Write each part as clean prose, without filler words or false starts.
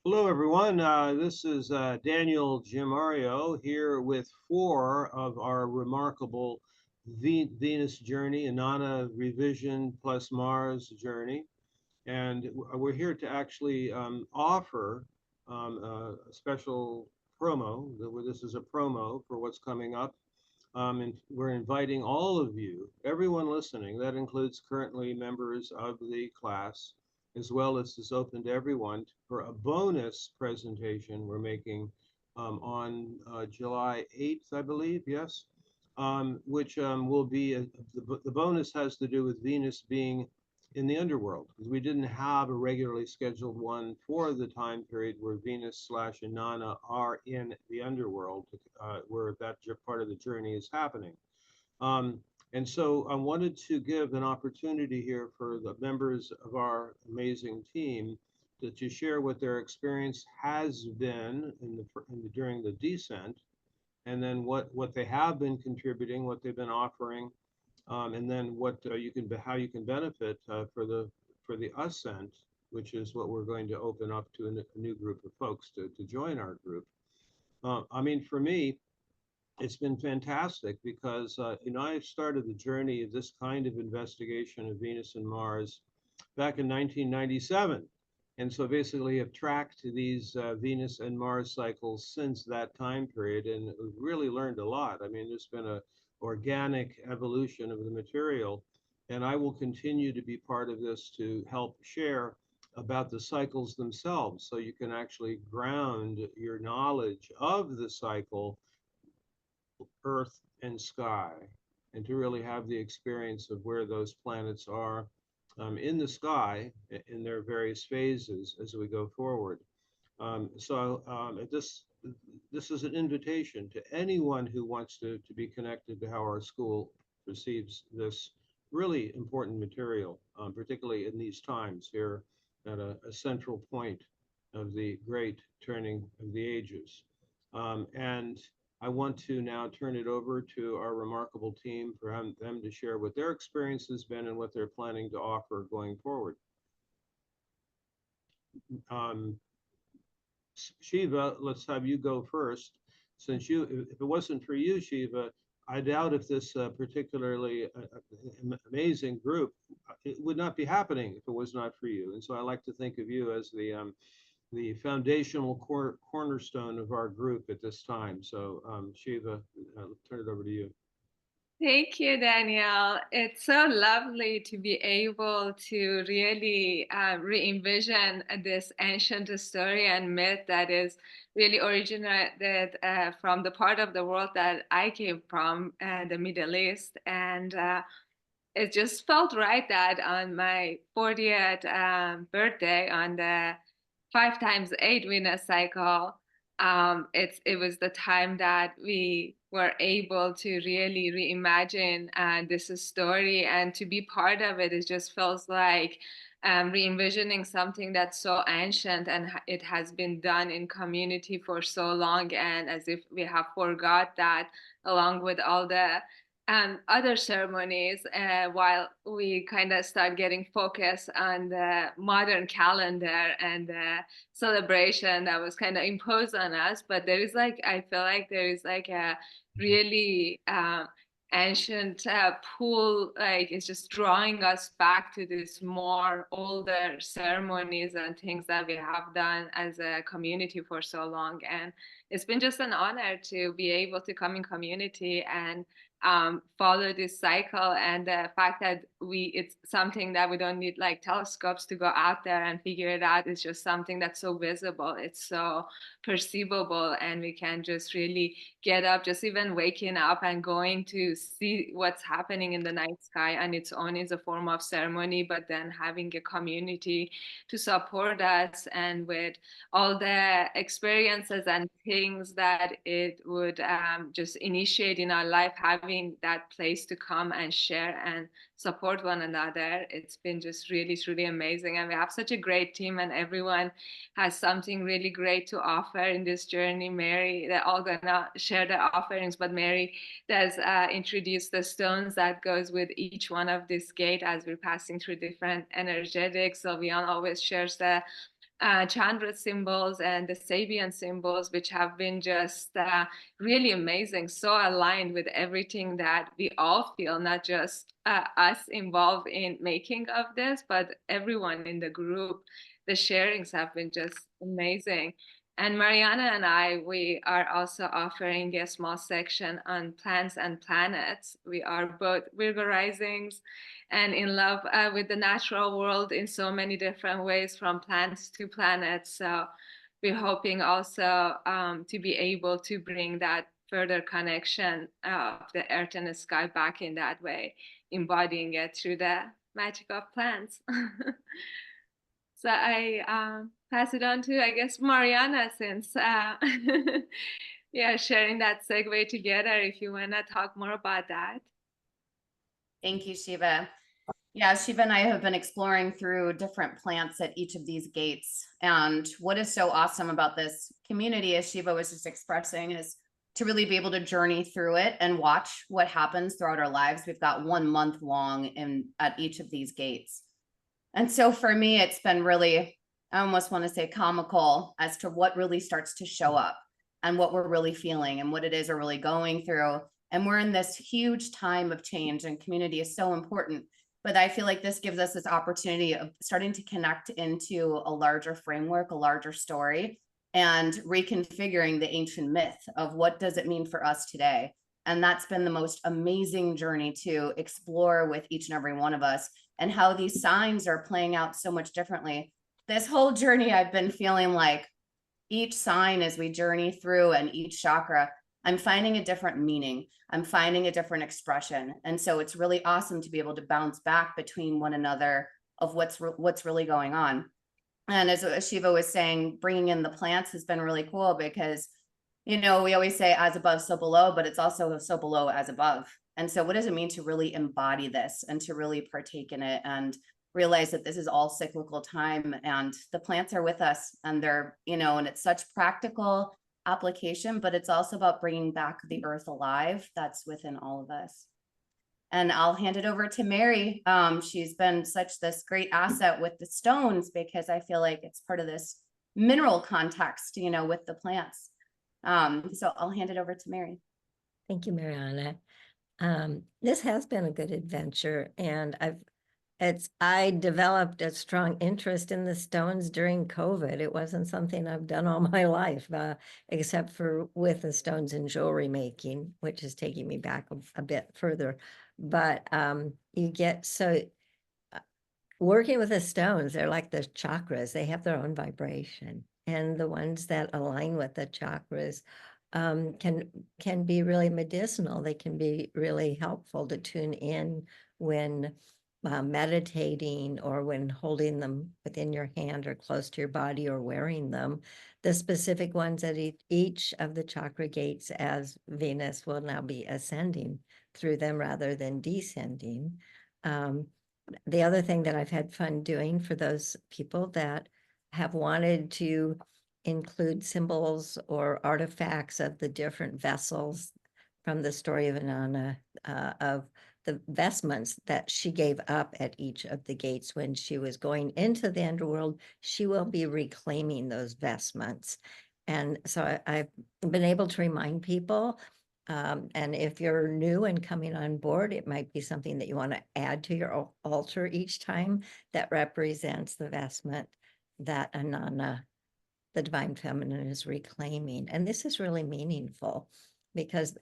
Hello, everyone. This is Daniel Giamario here with four of our remarkable Venus journey, Inanna revision plus Mars journey. And we're here to actually offer a special promo. This is a promo for what's coming up. And we're inviting all of you, everyone listening, that includes currently members of the class, as well as is open to everyone, for a bonus presentation we're making on July 8th, I believe, yes, which will be, the bonus has to do with Venus being in the underworld, because we didn't have a regularly scheduled one for the time period where Venus slash Inanna are in the underworld, where that part of the journey is happening. And so I wanted to give an opportunity here for the members of our amazing team to share what their experience has been during the descent, and then what they have been contributing, what they've been offering, and then what how you can benefit for the ascent, which is what we're going to open up to a new group of folks to join our group. I mean, for me, it's been fantastic because I started the journey of this kind of investigation of Venus and Mars back in 1997. And so basically have tracked these Venus and Mars cycles since that time period, and really learned a lot. I mean, there's been a organic evolution of the material, and I will continue to be part of this to help share about the cycles themselves, so you can actually ground your knowledge of the cycle, earth and sky, and to really have the experience of where those planets are in the sky in their various phases as we go forward. This is an invitation to anyone who wants to be connected to how our school perceives this really important material, particularly in these times here at a central point of the great turning of the ages. And I want to now turn it over to our remarkable team for them to share what their experience has been and what they're planning to offer going forward. Shiva, let's have you go first. Since if it wasn't for you, Shiva, I doubt if this particularly amazing group, it would not be happening if it was not for you. And so I like to think of you as the foundational cornerstone of our group at this time. So Shiva, turn it over to you. Thank you, Danielle. It's so lovely to be able to really re-envision this ancient story and myth that is really originated from the part of the world that I came from, the Middle East. And it just felt right that on my 40th birthday, on the 5 times 8 Venus cycle, it was the time that we were able to really reimagine this story, and to be part of it. It just feels like re-envisioning something that's so ancient, and it has been done in community for so long, and as if we have forgot that, along with all the other ceremonies, while we kind of start getting focused on the modern calendar and the celebration that was kind of imposed on us. But there is like, I feel like there is like a really ancient pool, like it's just drawing us back to this more older ceremonies and things that we have done as a community for so long. And it's been just an honor to be able to come in community and follow this cycle, and the fact that it's something that we don't need like telescopes to go out there and figure it out. It's just something that's so visible, it's so perceivable, and we can just really get up, just even waking up and going to see what's happening in the night sky on its own is a form of ceremony, but then having a community to support us, and with all the experiences and things that it would just initiate in our life, having that place to come and share and support one another. It's been just really, truly amazing. And we have such a great team, and everyone has something really great to offer in this journey. Mary, they're all gonna share their offerings, but Mary does introduce the stones that goes with each one of this gate as we're passing through different energetics. Sylvianne always shares the Chandra symbols and the Sabian symbols, which have been just really amazing, so aligned with everything that we all feel, not just us involved in making of this, but everyone in the group. The sharings have been just amazing. And Marianna and I, we are also offering a small section on plants and planets. We are both Virgo risings and in love with the natural world in so many different ways, from plants to planets. So we're hoping also to be able to bring that further connection of the earth and the sky back in that way, embodying it through the magic of plants. So I pass it on to, I guess, Marianna, since yeah, sharing that segue together, if you want to talk more about that. Thank you, Shiva. Yeah, Shiva and I have been exploring through different plants at each of these gates. And what is so awesome about this community, as Shiva was just expressing, is to really be able to journey through it and watch what happens throughout our lives. We've got 1 month long at each of these gates. And so for me, it's been really, I almost want to say comical as to what really starts to show up and what we're really feeling and what it is we're really going through. And we're in this huge time of change, and community is so important. But I feel like this gives us this opportunity of starting to connect into a larger framework, a larger story, and reconfiguring the ancient myth of what does it mean for us today. And that's been the most amazing journey to explore with each and every one of us, and how these signs are playing out so much differently. This whole journey, I've been feeling like each sign as we journey through, and each chakra, I'm finding a different meaning. I'm finding a different expression. And so it's really awesome to be able to bounce back between one another of what's really going on. And as Shiva was saying, bringing in the plants has been really cool because, we always say as above, so below, but it's also so below as above. And so what does it mean to really embody this and to really partake in it and realize that this is all cyclical time, and the plants are with us, and they're, and it's such practical application, but it's also about bringing back the earth alive that's within all of us. And I'll hand it over to Mary. She's been such this great asset with the stones, because I feel like it's part of this mineral context, with the plants. So I'll hand it over to Mary. Thank you, Marianna. This has been a good adventure, and I developed a strong interest in the stones during COVID. It wasn't something I've done all my life, except for with the stones and jewelry making, which is taking me back a bit further. But you get working with the stones, they're like the chakras. They have their own vibration, and the ones that align with the chakras can be really medicinal. They can be really helpful to tune in when meditating, or when holding them within your hand or close to your body, or wearing them. The specific ones at each of the chakra gates, as Venus will now be ascending through them rather than descending. The other thing that I've had fun doing for those people that have wanted to include symbols or artifacts of the different vessels from the story of Inanna, of the vestments that she gave up at each of the gates when she was going into the underworld. She will be reclaiming those vestments. And so I've been able to remind people, and if you're new and coming on board, it might be something that you want to add to your altar each time that represents the vestment that Inanna, the divine feminine, is reclaiming. And this is really meaningful, because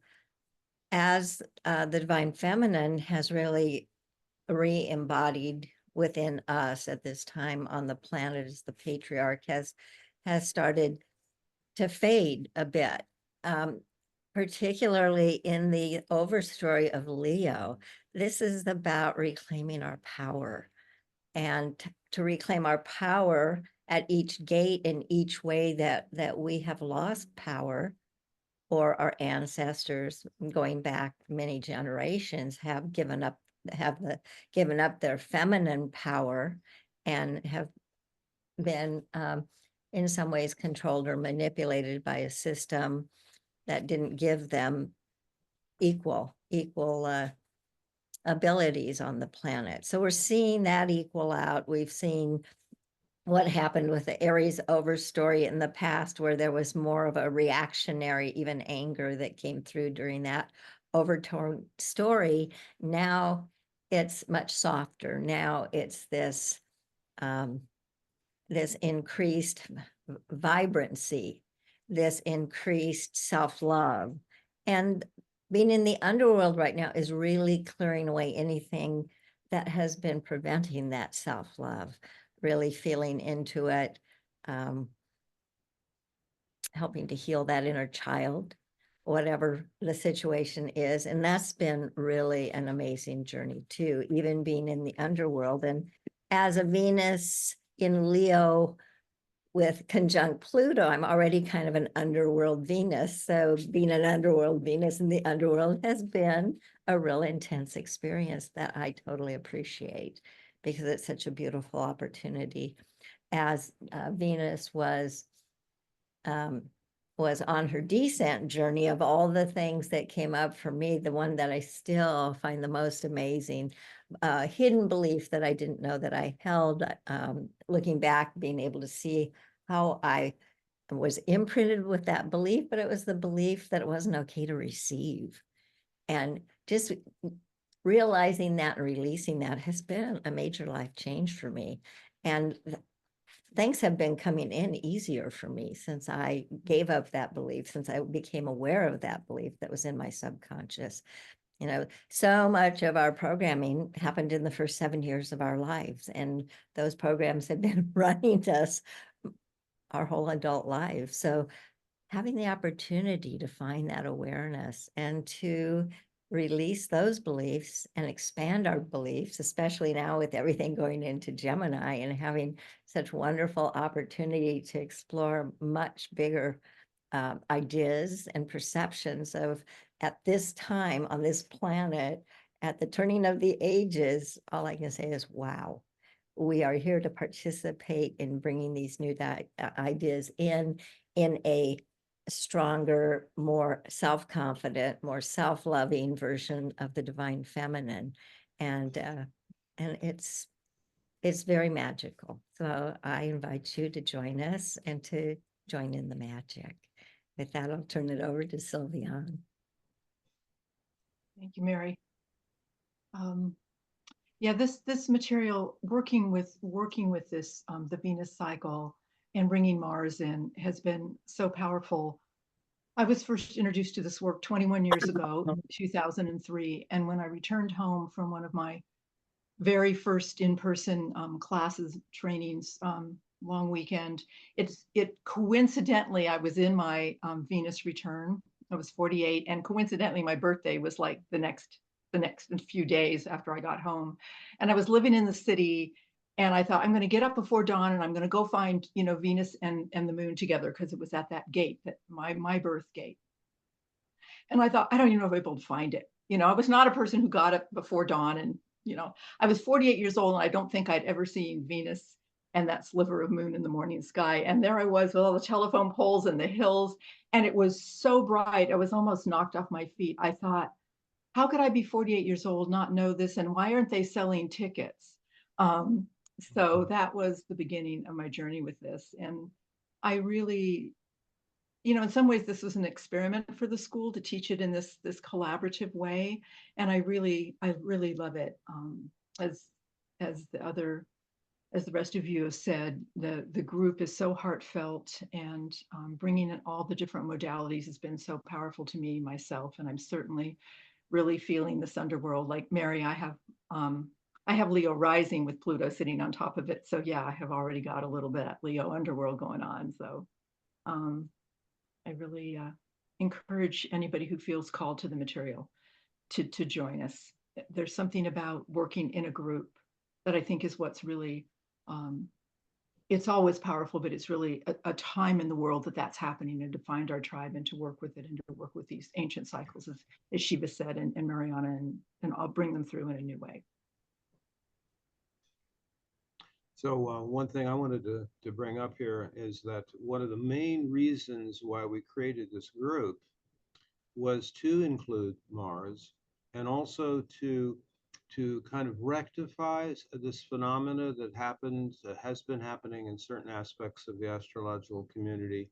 as the divine feminine has really re-embodied within us at this time on the planet, as the patriarch has started to fade a bit, particularly in the overstory of Leo. This is about reclaiming our power, and to reclaim our power at each gate, in each way that we have lost power, or our ancestors going back many generations have given up their feminine power, and have been in some ways controlled or manipulated by a system that didn't give them equal abilities on the planet. So we're seeing that equal out. We've seen what happened with the Aries overstory in the past, where there was more of a reactionary, even anger that came through during that overtone story. Now it's much softer. Now it's this this increased vibrancy, this increased self-love. And being in the underworld right now is really clearing away anything that has been preventing that self-love, really feeling into it, helping to heal that inner child, whatever the situation is. And that's been really an amazing journey too, even being in the underworld. And as a Venus in Leo with conjunct Pluto, I'm already kind of an underworld Venus. So being an underworld Venus in the underworld has been a real intense experience that I totally appreciate, because it's such a beautiful opportunity. As Venus was on her descent journey, of all the things that came up for me, the one that I still find the most amazing, hidden belief that I didn't know that I held, looking back, being able to see how I was imprinted with that belief, but it was the belief that it wasn't okay to receive. And just realizing that and releasing that has been a major life change for me. And things have been coming in easier for me since I gave up that belief, since I became aware of that belief that was in my subconscious. You know, so much of our programming happened in the first 7 years of our lives, and those programs have been running us our whole adult lives. So having the opportunity to find that awareness and to release those beliefs and expand our beliefs, especially now with everything going into Gemini and having such wonderful opportunity to explore much bigger ideas and perceptions of, at this time on this planet, at the turning of the ages, all I can say is, wow, we are here to participate in bringing these new ideas in a stronger, more self-confident, more self-loving version of the divine feminine. And it's very magical. So I invite you to join us and to join in the magic. With that, I'll turn it over to Silvianne. Thank you, Mary. Yeah, this material, working with this the Venus cycle and bringing Mars in, has been so powerful. I was first introduced to this work 21 years ago in 2003, and when I returned home from one of my very first in-person classes, trainings, long weekend, it coincidentally, I was in my Venus return. I was 48, and coincidentally my birthday was like the next few days after I got home. And I was living in the city, and I thought, I'm going to get up before dawn and I'm going to go find, Venus and the moon together, because it was at that gate, that my birth gate. And I thought, I don't even know if I'll be able to find it. I was not a person who got up before dawn, and I was 48 years old, and I don't think I'd ever seen Venus and that sliver of moon in the morning sky. And there I was with all the telephone poles and the hills, and it was so bright, I was almost knocked off my feet. I thought, how could I be 48 years old, not know this? And why aren't they selling tickets? So that was the beginning of my journey with this. And I really, in some ways, this was an experiment for the school to teach it in this collaborative way. And I really love it. As the rest of you have said, the group is so heartfelt, and bringing in all the different modalities has been so powerful to me myself. And I'm certainly really feeling this underworld. Like Mary, I have Leo rising with Pluto sitting on top of it. So yeah, I have already got a little bit Leo underworld going on. So I really encourage anybody who feels called to the material to join us. There's something about working in a group that I think is what's really, it's always powerful, but it's really a time in the world that's happening, and to find our tribe and to work with it and to work with these ancient cycles, as Shiva said, and Marianna, and I'll bring them through in a new way. So one thing I wanted to bring up here is that one of the main reasons why we created this group was to include Mars, and also to to kind of rectify this phenomena that happens, has been happening in certain aspects of the astrological community,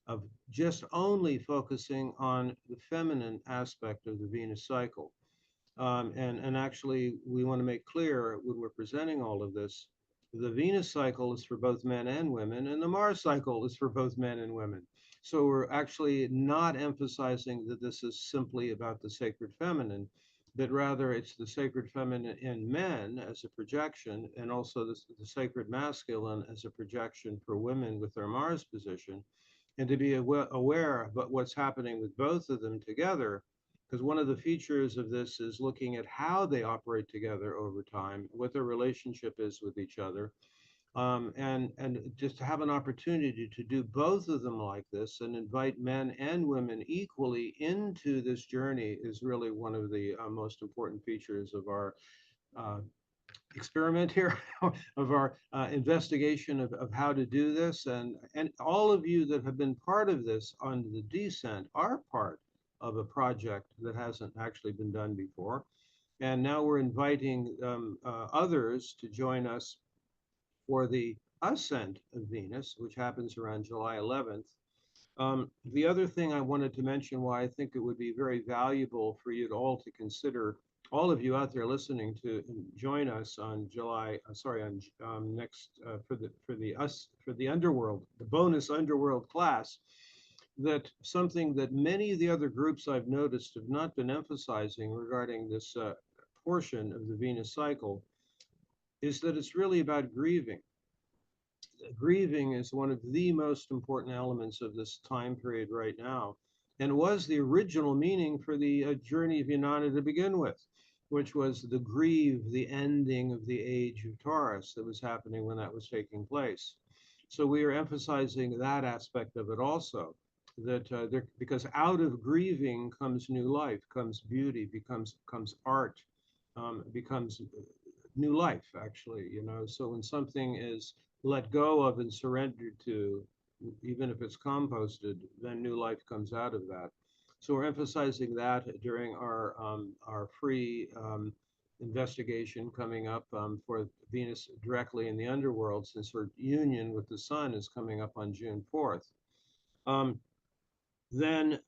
of just only focusing on the feminine aspect of the Venus cycle. And actually, we want to make clear when we're presenting all of this, the Venus cycle is for both men and women, and the Mars cycle is for both men and women. So we're actually not emphasizing that this is simply about the sacred feminine, but rather it's the sacred feminine in men as a projection, and also the sacred masculine as a projection for women with their Mars position, and to be aware about what's happening with both of them together, because one of the features of this is looking at how they operate together over time, what their relationship is with each other, and just to have an opportunity to do both of them like this and invite men and women equally into this journey is really one of the most important features of our experiment here, of our investigation of how to do this. And all of you that have been part of this on the descent are part of a project that hasn't actually been done before. And now we're inviting others to join us for the ascent of Venus, which happens around July 11th. The other thing I wanted to mention, why I think it would be very valuable for you all to consider, all of you out there listening, to join us on for the Underworld, the bonus Underworld class. That something that many of the other groups I've noticed have not been emphasizing regarding this portion of the Venus cycle is that it's really about grieving. Grieving is one of the most important elements of this time period right now, and was the original meaning for the journey of Inanna to begin with, which was the grieve, the ending of the age of Taurus that was happening when that was taking place. So we are emphasizing that aspect of it also, that because out of grieving comes new life, comes beauty, comes art, becomes new life, actually, you know. So when something is let go of and surrendered to, even if it's composted, then new life comes out of that. So we're emphasizing that during our free investigation coming up for Venus directly in the underworld, since her union with the sun is coming up on June 4th. Then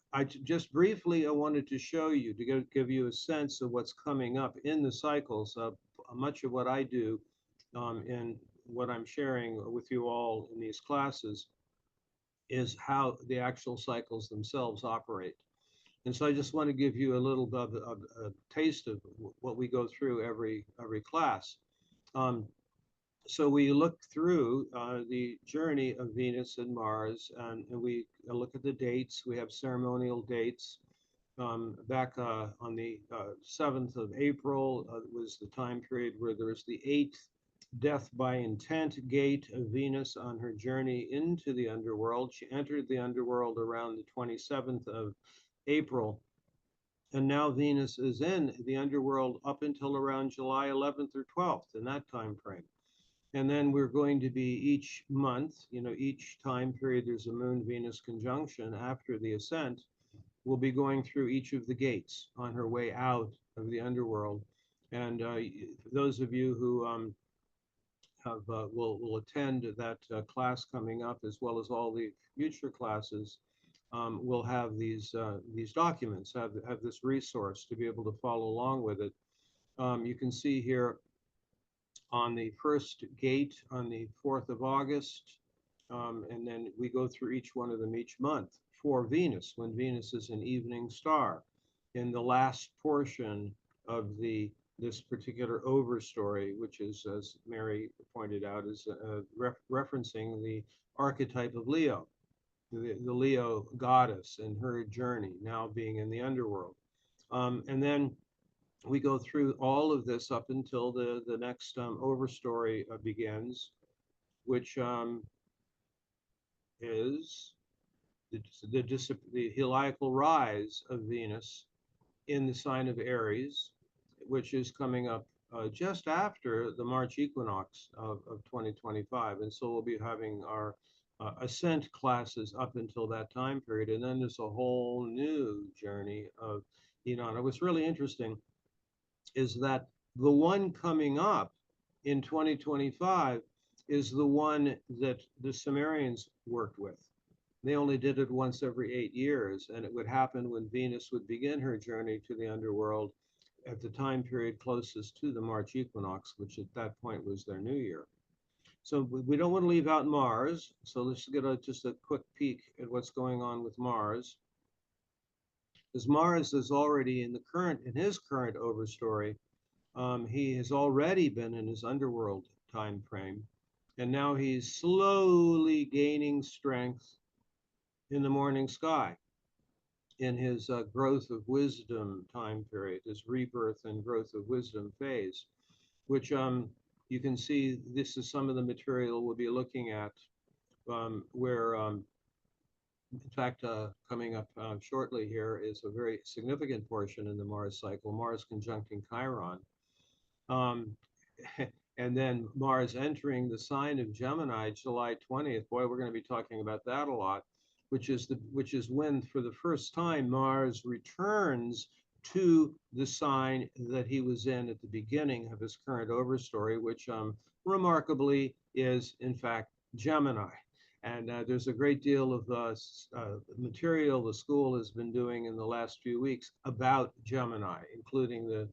just briefly, I wanted to show you, to give you a sense of what's coming up in the cycles. Much of what I do in what I'm sharing with you all in these classes is how the actual cycles themselves operate. And so I just want to give you a little bit of a taste of what we go through every class. So we look through the journey of Venus and Mars, and we look at the dates. We have ceremonial dates. Back on the 7th of April was the time period where there was the 8th death by intent gate of Venus on her journey into the underworld. She entered the underworld around the 27th of April. And now Venus is in the underworld up until around July 11th or 12th, in that time frame. And then we're going to be each month, you know, each time period there's a Moon-Venus conjunction after the ascent, we'll be going through each of the gates on her way out of the underworld. And those of you who will attend that class coming up, as well as all the future classes, will have these documents, have this resource to be able to follow along with it. You can see here on the first gate on the 4th of August, and then we go through each one of them each month for Venus, when Venus is an evening star. In the last portion of this particular overstory, which is, as Mary pointed out, is referencing the archetype of Leo, the Leo goddess and her journey now being in the underworld. And then we go through all of this up until the next overstory begins, which is the heliacal rise of Venus in the sign of Aries, which is coming up just after the March equinox of 2025. And so we'll be having our ascent classes up until that time period. And then there's a whole new journey of Inanna. What's really interesting is that The one coming up in 2025 is the one that the Sumerians worked with. They only did it once every 8 years, and it would happen when Venus would begin her journey to the underworld at the time period closest to the March equinox, which at that point was their new year. So we don't want to leave out Mars. So let's get just a quick peek at what's going on with Mars. As Mars is already in his current overstory, he has already been in his underworld time frame, and now he's slowly gaining strength in the morning sky in his growth of wisdom time period, his rebirth and growth of wisdom phase, which you can see this is some of the material we'll be looking at, where in fact, coming up shortly here is a very significant portion in the Mars cycle, Mars conjuncting Chiron. And then Mars entering the sign of Gemini, July 20th. Boy, we're going to be talking about that a lot, which is when, for the first time, Mars returns to the sign that he was in at the beginning of his current overstory, which remarkably is, in fact, Gemini. And there's a great deal of material the school has been doing in the last few weeks about Gemini, including the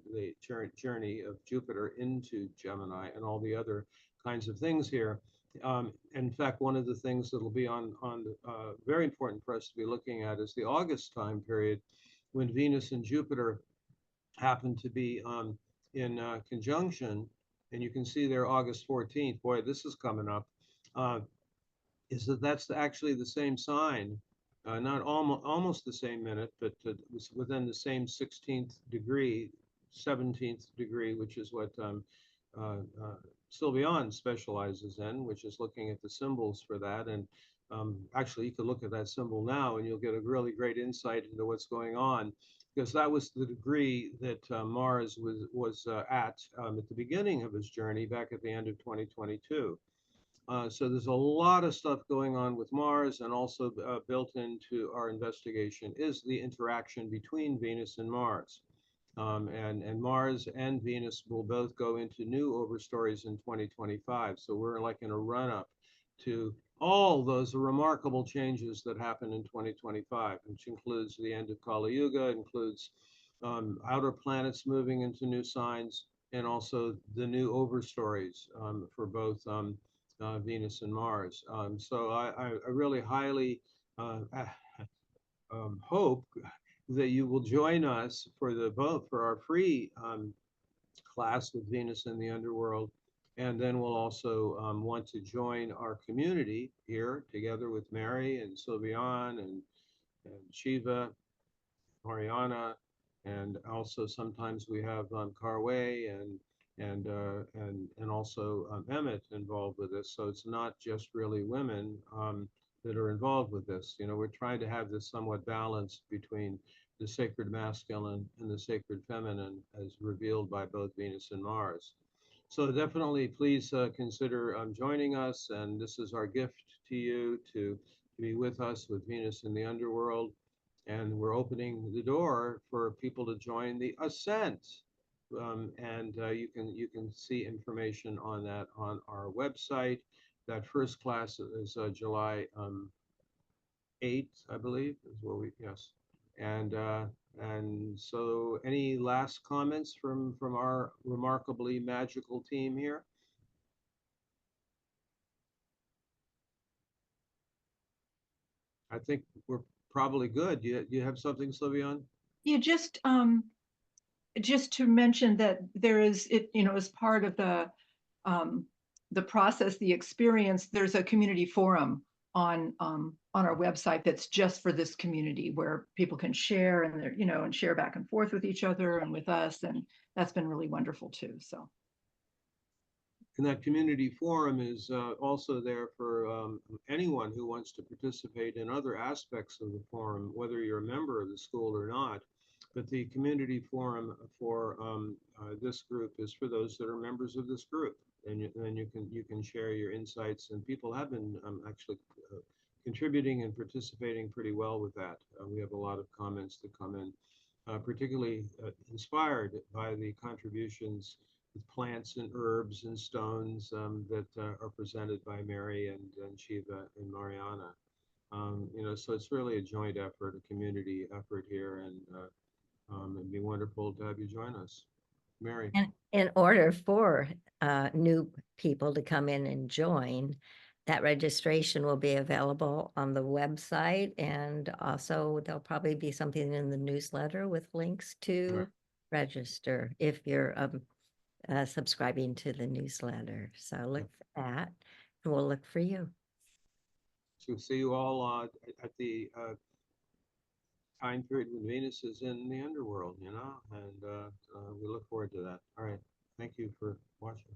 journey of Jupiter into Gemini and all the other kinds of things here. In fact, one of the things that will be on very important for us to be looking at is the August time period, when Venus and Jupiter happen to be in conjunction. And you can see there August 14th. Boy, this is coming up. Is that's actually the same sign, not almost the same minute, but within the same 16th degree, 17th degree, which is what Silvianne specializes in, which is looking at the symbols for that. And actually, you could look at that symbol now, and you'll get a really great insight into what's going on, because that was the degree that Mars was at the beginning of his journey back at the end of 2022. So there's a lot of stuff going on with Mars, and also built into our investigation is the interaction between Venus and Mars. And Mars and Venus will both go into new overstories in 2025. So we're like in a run-up to all those remarkable changes that happen in 2025, which includes the end of Kali Yuga, includes outer planets moving into new signs, and also the new overstories for both Venus and Mars. So I really highly hope that you will join us for our free class with Venus in the Underworld. And then we'll also want to join our community here together with Mary and Silvianne and Shiva, Marianna, and also sometimes we have Carway and also Emmett involved with this. So it's not just really women that are involved with this. You know, we're trying to have this somewhat balanced between the sacred masculine and the sacred feminine as revealed by both Venus and Mars. So definitely please consider joining us. And this is our gift to you to be with us with Venus in the Underworld. And we're opening the door for people to join the Ascent. And you can see information on that on our website. That first class is July 8th, I believe, is what yes. And so any last comments from our remarkably magical team here? I think we're probably good. Do you have something, Silvianne? Yeah, just to mention that there is, as part of the process, the experience, there's a community forum on our website that's just for this community, where people can share and and share back and forth with each other and with us, and that's been really wonderful too. So. And that community forum is also there for anyone who wants to participate in other aspects of the forum, whether you're a member of the school or not. But the community forum for this group is for those that are members of this group, and you can share your insights. And people have been actually contributing and participating pretty well with that. We have a lot of comments that come in, particularly inspired by the contributions with plants and herbs and stones that are presented by Mary and Shiva and Marianna. So it's really a joint effort, a community effort here, and it'd be wonderful to have you join us. Mary. And in order for new people to come in and join, that registration will be available on the website, and also there'll probably be something in the newsletter with links to Right. register if you're subscribing to the newsletter. So look for that, and we'll look for you. So see you all at the time period when Venus is in the underworld, and we look forward to that. All right. Thank you for watching.